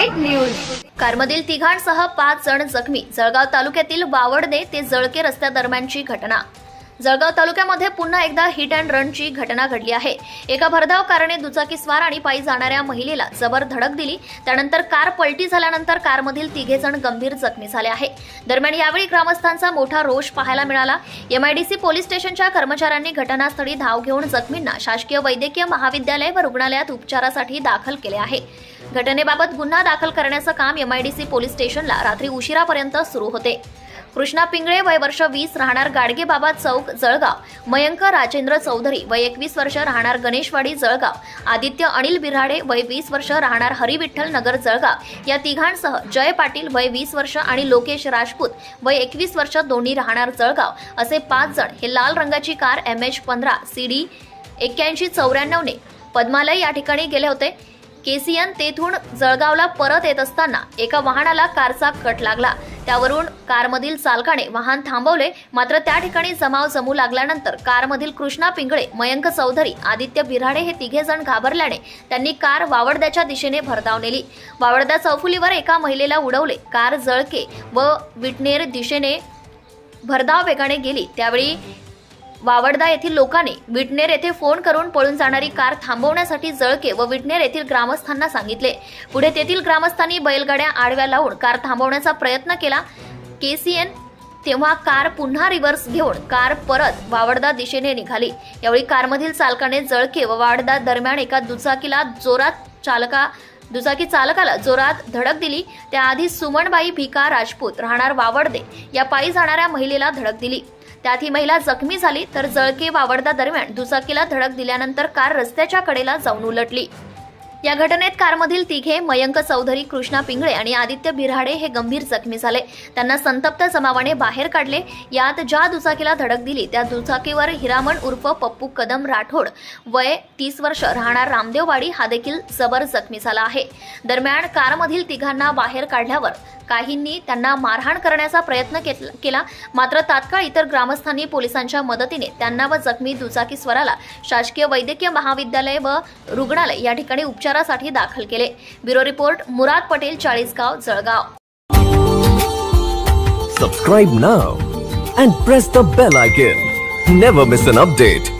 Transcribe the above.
वाईट न्यूज। कारमधील तिघांसह 5 जण जखमी। जळगाव तालुक्यातील वावडदे ते जळके रस्त्यादरम्यानची घटना। जळगाव तालुक्यामध्ये पुन्हा एकदा हिट अँड रनची घटना घडली आहे। एका भरधाव कारने दुचाकीस्वार आणि पायी जाणाऱ्या महिलेला जबर धडक दिली। त्यानंतर कार पलटी झाल्यानंतर कारमधील तिघे जण गंभीर जखमी झाले आहे। दरम्यान यावेळी ग्रामस्थांचा मोठा रोष पाहायला मिळाला। एमआयडीसी पोलीस स्टेशनच्या कर्मचाऱ्यांनी घटनास्थळी धाव घेऊन जखमींना शासकीय वैद्यकीय महाविद्यालय व रुग्णालयात उपचारासाठी दाखल केले आहे। घटनेबाबत गुन्हा दाखल करण्याचं काम एमआयडीसी पोलीस स्टेशनला रात्री उशिरापर्यंत सुरू होते। कृष्णा पिंगळे वय वर्ष 20 राहणार गाडगे बाबा चौक जळगाव, मयंक राजेंद्र चौधरी वय 21 वर्ष राहणार गणेशवाडी जळगाव, आदित्य अनिल बिराडे वय 20 वर्ष राहणार हरिविठ्ठल नगर जळगाव या तिघांसह जय पाटील वय 20 वर्ष आणि लोकेश राजपूत वय 21 वर्ष दोन्ही राहणार जळगाव असे 5 जण हे लाल रंगाची कार MH15 CD 8194 ने पद्मालय या ठिकाणी गेले होते। केसीएन तेथून जळगावला परत येत असताना एका वाहनाला कारचा कट लागला। त्यावरून कारमधील चालकाने वाहन थांबवले, मात्र त्या ठिकाणी जमाव जमू लागल्यानंतर कारमधील कृष्णा पिंगळे, मयंक चौधरी, आदित्य बिराडे हे तिघे जण घाबरल्याने त्यांनी कार वावडद्याच्या दिशेने भरधाव नेली। वावडदा चौफुलीवर एका महिलेला उडवले। कार जळके व विटनेर दिशेने भरधाव वेगाने गेली। त्यावेळी वावडदा येथील लोकांनी विटनेर येथे फोन करून पळून जाणारी कार थांबवण्यासाठी जळके व विटनेर येथील ग्रामस्थांना सांगितले। पुढे तेथील ग्रामस्थांनी बैलगाड्या आडव्या लावून कार थांबवण्याचा प्रयत्न केला। केसीएन तेव्हा कार पुन्हा रिव्हर्स घेऊन कार परत वावडदा दिशेने निघाली। यावेळी कारमधील चालकाने जळके व वावडदा दरम्यान एका दुचाकी चालकाला जोरात धडक दिली। त्याआधी सुमनबाई भिका राजपूत राहणार वावडदे या पायी जाणाऱ्या महिलेला धडक दिली। त्यात ही महिला जखमी झाली, तर जळके वावडदा दरम्यान दुचाकीला धडक दिल्यानंतर कार रस्त्याच्या कडेला जाऊन उलटली। या घटनेत कारमधील तिघे मयंक चौधरी, कृष्णा पिंगळे आणि आदित्य बिराडे हे गंभीर जखमी झाले। त्यांना संतप्त जमावाने बाहेर काढले। यात ज्या दुचाकीला धडक दिली त्या दुचाकीवर हिरामण उर्फ पप्पू कदम राठोड वय 30 वर्ष राहणार रामदेववाडी हा देखील जबर जखमी झाला आहे। दरम्यान कारमधील तिघांना बाहेर काढल्यावर काहींनी त्यांना मारहाण करण्याचा प्रयत्न केला, मात्र तात्काळ इतर ग्रामस्थांनी पोलिसांच्या मदतीने त्यांना व जखमी दुचाकीस्वाराला शासकीय वैद्यकीय महाविद्यालय व रुग्णालय या ठिकाणी उपचारासाठी दाखल केले। ब्युरो रिपोर्ट मुराद पटेल, 40 गाव, Jalgaon. Subscribe now and press the bell icon. Never miss an update.